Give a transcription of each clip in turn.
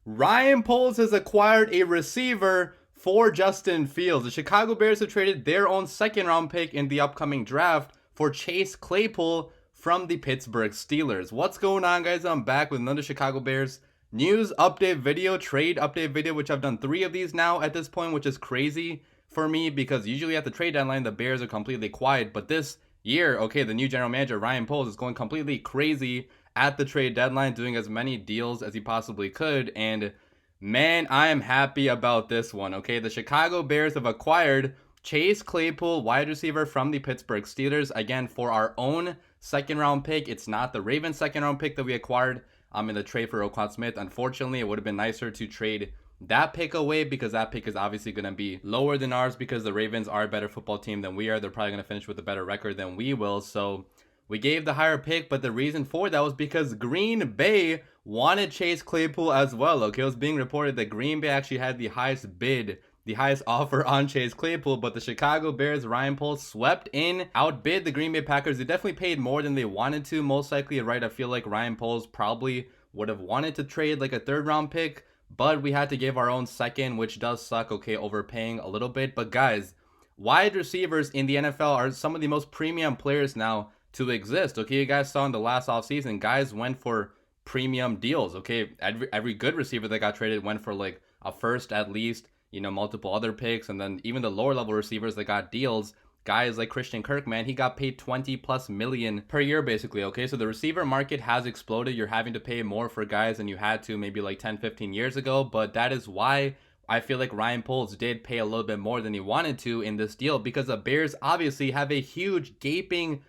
Ryan Poles has acquired a receiver for Justin Fields. The Chicago Bears have traded their own second-round pick in the upcoming draft for Chase Claypool from the Pittsburgh Steelers. What's going on, guys? I'm back with another Chicago Bears news update video, trade update video, which I've done 3 of these now at this point, which is crazy for me because usually at the trade deadline, the Bears are completely quiet. But this year, okay, the new general manager, Ryan Poles, is going completely crazy at the trade deadline, doing as many deals as he possibly could. And man, I am happy about this one, okay? The Chicago Bears have acquired Chase Claypool, wide receiver from the Pittsburgh Steelers, again, for our own second-round pick. It's not the Ravens' second-round pick that we acquired in the trade for Roquan Smith. Unfortunately, it would have been nicer to trade that pick away because that pick is obviously going to be lower than ours because the Ravens are a better football team than we are. They're probably going to finish with a better record than we will, so we gave the higher pick, but the reason for that was because Green Bay wanted Chase Claypool as well, okay? It was being reported that Green Bay actually had the highest bid, the highest offer on Chase Claypool, but the Chicago Bears, Ryan Poles, swept in, outbid the Green Bay Packers. They definitely paid more than they wanted to, most likely, right? I feel like Ryan Poles probably would have wanted to trade like a third-round pick, but we had to give our own second, which does suck, okay, overpaying a little bit. But guys, wide receivers in the NFL are some of the most premium players now to exist, okay? You guys saw in the last offseason, guys went for premium deals, okay? Every good receiver that got traded went for like a first at least, you know, multiple other picks, and then even the lower level receivers that got deals, guys like Christian Kirk, man, he got paid 20+ million per year basically, okay? So the receiver market has exploded. You're having to pay more for guys than you had to maybe like 10-15 years ago, but that is why I feel like Ryan Poles did pay a little bit more than he wanted to in this deal, because the Bears obviously have a huge gaping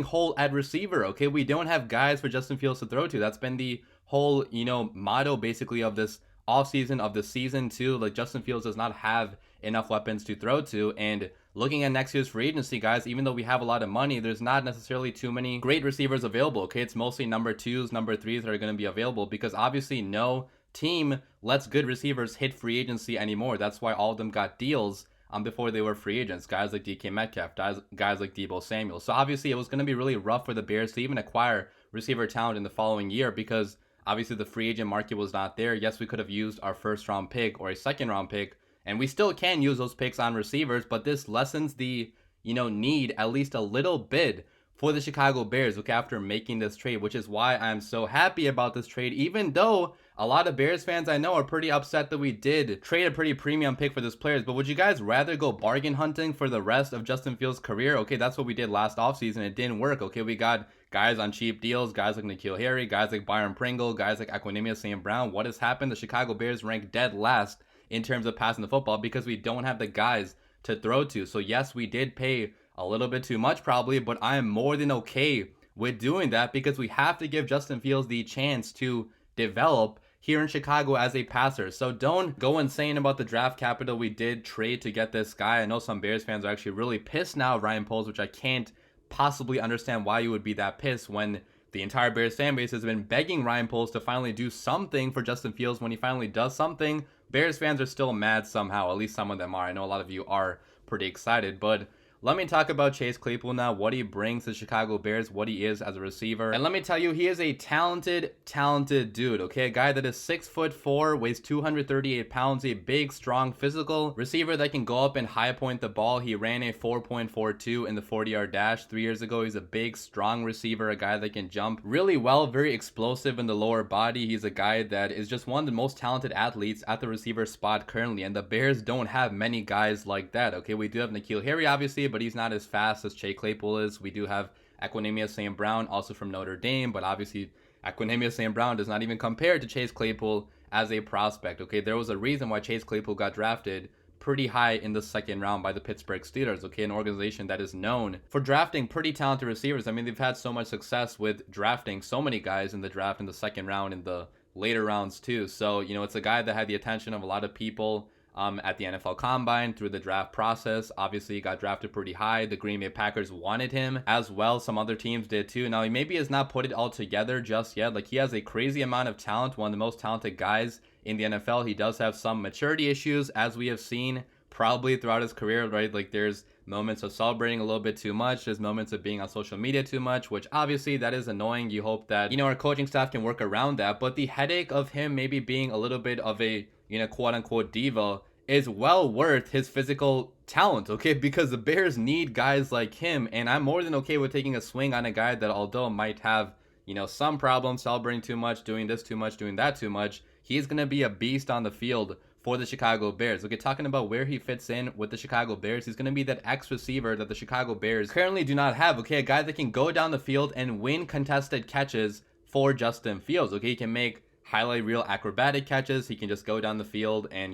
hole at receiver, okay? We don't have guys for Justin Fields to throw to. That's been the whole, you know, motto basically of this offseason, of the season too. Like, Justin Fields does not have enough weapons to throw to. And looking at next year's free agency, guys, even though we have a lot of money, there's not necessarily too many great receivers available, okay? It's mostly number 2s, number 3s that are going to be available, because obviously no team lets good receivers hit free agency anymore. That's why all of them got deals before they were free agents. Guys like DK Metcalf, guys like Deebo Samuel. So obviously it was going to be really rough for the Bears to even acquire receiver talent in the following year, because obviously the free agent market was not there. Yes, we could have used our first-round pick or a second-round pick, and we still can use those picks on receivers, but this lessens the, you know, need at least a little bit for the Chicago Bears, okay, after making this trade, which is why I'm so happy about this trade, even though a lot of Bears fans I know are pretty upset that we did trade a pretty premium pick for this players. But would you guys rather go bargain hunting for the rest of Justin Fields' career? Okay, that's what we did last offseason. It didn't work, okay? We got guys on cheap deals, guys like N'Keal Harry, guys like Byron Pringle, guys like Equanimeous St. Brown. What has happened? The Chicago Bears rank dead last in terms of passing the football because we don't have the guys to throw to. So yes, we did pay a little bit too much probably, but I am more than okay with doing that because we have to give Justin Fields the chance to develop here in Chicago as a passer. So don't go insane about the draft capital we did trade to get this guy. I know some Bears fans are actually really pissed now at Ryan Poles, which I can't possibly understand why you would be that pissed when the entire Bears fan base has been begging Ryan Poles to finally do something for Justin Fields. When he finally does something, Bears fans are still mad somehow. At least some of them are. I know a lot of you are pretty excited, but let me talk about Chase Claypool now, what he brings to Chicago Bears, what he is as a receiver. And let me tell you, he is a talented dude, okay? A guy that is 6'4", weighs 238 pounds, a big, strong, physical receiver that can go up and high point the ball. He ran a 4.42 in the 40-yard dash 3 years ago. He's a big, strong receiver, a guy that can jump really well, very explosive in the lower body. He's a guy that is just one of the most talented athletes at the receiver spot currently, and the Bears don't have many guys like that, okay? We do have N'Keal Harry, obviously, but he's not as fast as Chase Claypool is. We do have Equanimeous St. Brown, also from Notre Dame, but obviously Equanimeous St. Brown does not even compare to Chase Claypool as a prospect, okay? There was a reason why Chase Claypool got drafted pretty high in the second round by the Pittsburgh Steelers, okay? An organization that is known for drafting pretty talented receivers. I mean, they've had so much success with drafting so many guys in the draft in the second round, in the later rounds too. So, you know, it's a guy that had the attention of a lot of people at the NFL Combine through the draft process. Obviously, he got drafted pretty high. The Green Bay Packers wanted him as well. Some other teams did too. Now, he maybe has not put it all together just yet. Like, he has a crazy amount of talent, one of the most talented guys in the NFL. He does have some maturity issues, as we have seen probably throughout his career, right? Like, there's moments of celebrating a little bit too much. There's moments of being on social media too much, which obviously that is annoying. You hope that, our coaching staff can work around that. But the headache of him maybe being a little bit of a, quote unquote diva is well worth his physical talent, okay? Because the Bears need guys like him, and I'm more than okay with taking a swing on a guy that, although might have, some problems, celebrating too much, doing this too much, doing that too much, he's going to be a beast on the field for the Chicago Bears. Okay, talking about where he fits in with the Chicago Bears, he's going to be that X receiver that the Chicago Bears currently do not have, okay? A guy that can go down the field and win contested catches for Justin Fields, okay? He can make highlight reel acrobatic catches. He can just go down the field and,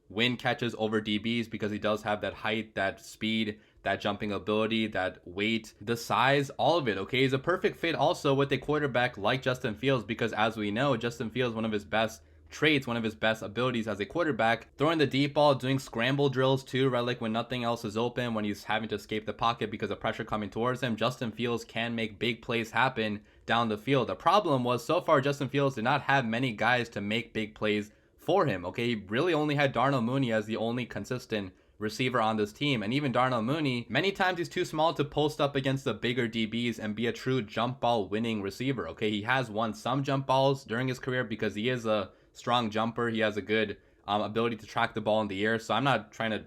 win catches over DBs because he does have that height, that speed, that jumping ability, that weight, the size, all of it, okay? He's a perfect fit also with a quarterback like Justin Fields because, as we know, Justin Fields, one of his best traits, one of his best abilities as a quarterback, throwing the deep ball, doing scramble drills too, right? Like when nothing else is open, when he's having to escape the pocket because of pressure coming towards him, Justin Fields can make big plays happen down the field. The problem was, so far, Justin Fields did not have many guys to make big plays for him, okay? He really only had Darnell Mooney as the only consistent receiver on this team, and even Darnell Mooney, many times he's too small to post up against the bigger DBs and be a true jump ball winning receiver, okay? He has won some jump balls during his career because he is a strong jumper. He has a good ability to track the ball in the air, so I'm not trying to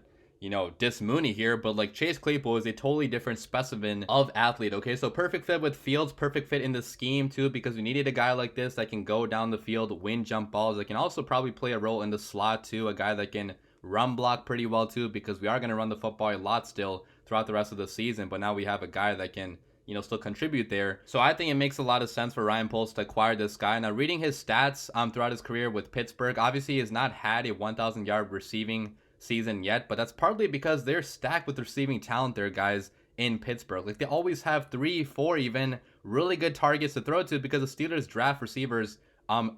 diss Mooney here, but like Chase Claypool is a totally different specimen of athlete, okay? So perfect fit with Fields, perfect fit in the scheme too, because we needed a guy like this that can go down the field, win jump balls, that can also probably play a role in the slot too, a guy that can run block pretty well too, because we are going to run the football a lot still throughout the rest of the season, but now we have a guy that can still contribute there. So I think it makes a lot of sense for Ryan Poles to acquire this guy. Now, reading his stats throughout his career with Pittsburgh, obviously he has not had a 1,000 yard receiving season yet, but that's partly because they're stacked with receiving talent there, guys, in Pittsburgh. Like, they always have 3, 4 even really good targets to throw to because the Steelers draft receivers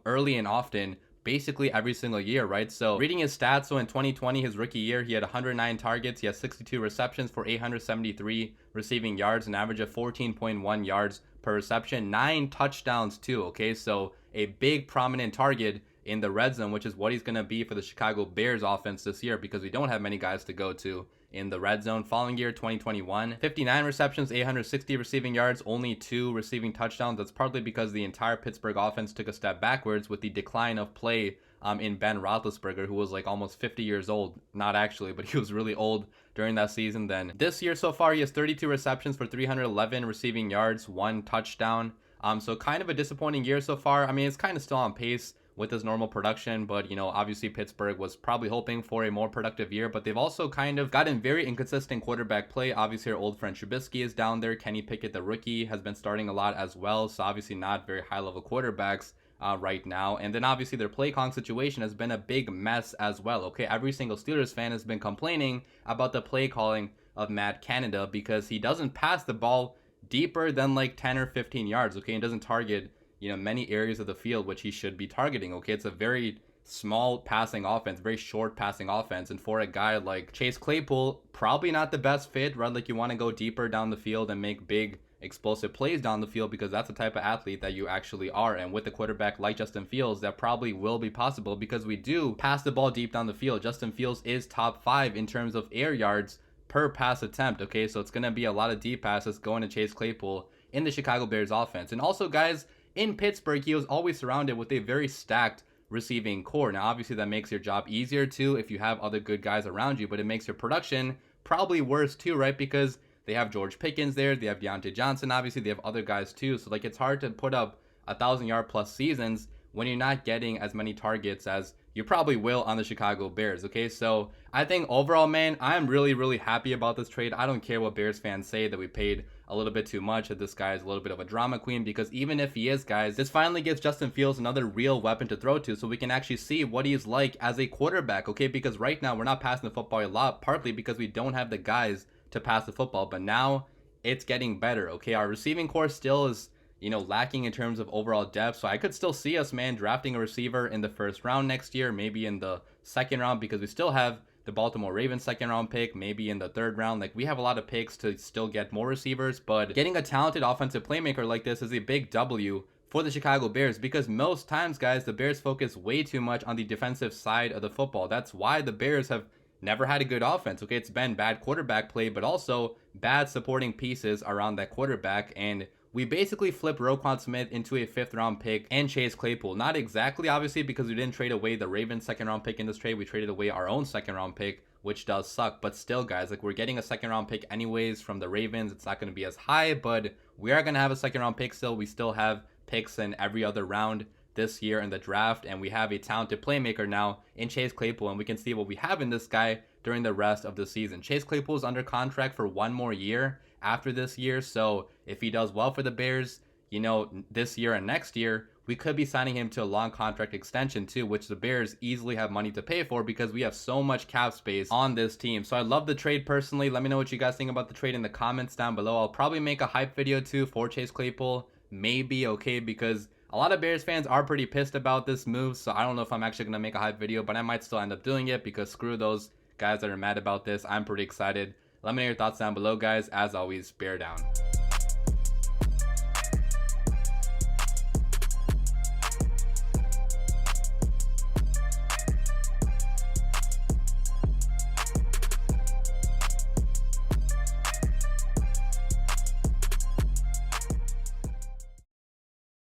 early and often, basically every single year, right? So reading his stats, so in 2020, his rookie year, he had 109 targets, he has 62 receptions for 873 receiving yards, an average of 14.1 yards per reception, 9 touchdowns too, okay? So a big prominent target in the red zone, which is what he's going to be for the Chicago Bears offense this year because we don't have many guys to go to in the red zone. Following year, 2021, 59 receptions, 860 receiving yards, only 2 receiving touchdowns. That's partly because the entire Pittsburgh offense took a step backwards with the decline of play in Ben Roethlisberger, who was like almost 50 years old. Not actually, but he was really old during that season then. This year so far, he has 32 receptions for 311 receiving yards, 1 touchdown. So kind of a disappointing year so far. I mean, it's kind of still on pace with his normal production, but obviously Pittsburgh was probably hoping for a more productive year, but they've also kind of gotten very inconsistent quarterback play. Obviously our old friend Trubisky is down there. Kenny Pickett, the rookie, has been starting a lot as well, so obviously not very high level quarterbacks right now. And then obviously their play calling situation has been a big mess as well, okay? Every single Steelers fan has been complaining about the play calling of Matt Canada because he doesn't pass the ball deeper than like 10 or 15 yards, okay? And doesn't target many areas of the field which he should be targeting, okay? It's a very small passing offense, very short passing offense, and for a guy like Chase Claypool, probably not the best fit, right? Like, you want to go deeper down the field and make big explosive plays down the field because that's the type of athlete that you actually are, and with a quarterback like Justin Fields, that probably will be possible because we do pass the ball deep down the field. Justin Fields is top 5 in terms of air yards per pass attempt, okay? So it's going to be a lot of deep passes going to Chase Claypool in the Chicago Bears offense. And also, guys, in Pittsburgh, he was always surrounded with a very stacked receiving core. Now, obviously, that makes your job easier, too, if you have other good guys around you, but it makes your production probably worse, too, right? Because they have George Pickens there, they have Deontay Johnson, obviously, they have other guys, too. So, like, it's hard to put up 1,000-yard-plus seasons when you're not getting as many targets as you probably will on the Chicago Bears, okay? So, I think overall, man, I'm really, really happy about this trade. I don't care what Bears fans say that we paid a little bit too much, that this guy is a little bit of a drama queen, because even if he is, guys, this finally gives Justin Fields another real weapon to throw to so we can actually see what he's like as a quarterback, okay? Because right now we're not passing the football a lot, partly because we don't have the guys to pass the football, but now it's getting better, okay? Our receiving core still is lacking in terms of overall depth. So I could still see us, man, drafting a receiver in the first round next year, maybe in the second round, because we still have the Baltimore Ravens second round pick, maybe in the third round. Like, we have a lot of picks to still get more receivers, but getting a talented offensive playmaker like this is a big W for the Chicago Bears, because most times, guys, the Bears focus way too much on the defensive side of the football. That's why the Bears have never had a good offense. Okay, it's been bad quarterback play, but also bad supporting pieces around that quarterback. And we basically flipped Roquan Smith into a 5th round pick and Chase Claypool. Not exactly, obviously, because we didn't trade away the Ravens 2nd round pick in this trade. We traded away our own 2nd round pick, which does suck. But still, guys, like, we're getting a 2nd round pick anyways from the Ravens. It's not going to be as high, but we are going to have a 2nd round pick still. We still have picks in every other round this year in the draft, and we have a talented playmaker now in Chase Claypool, and we can see what we have in this guy during the rest of the season. Chase Claypool is under contract for 1 more year after this year, so if he does well for the Bears, you know, this year and next year, we could be signing him to a long contract extension too, which the Bears easily have money to pay for because we have so much cap space on this team. So I love the trade personally. Let me know what you guys think about the trade in the comments down below. I'll probably make a hype video too for Chase Claypool, maybe, okay, because a lot of Bears fans are pretty pissed about this move, so I don't know if I'm actually going to make a hype video, but I might still end up doing it because screw those guys that are mad about this. I'm pretty excited. Let me know your thoughts down below, guys. As always, bear down.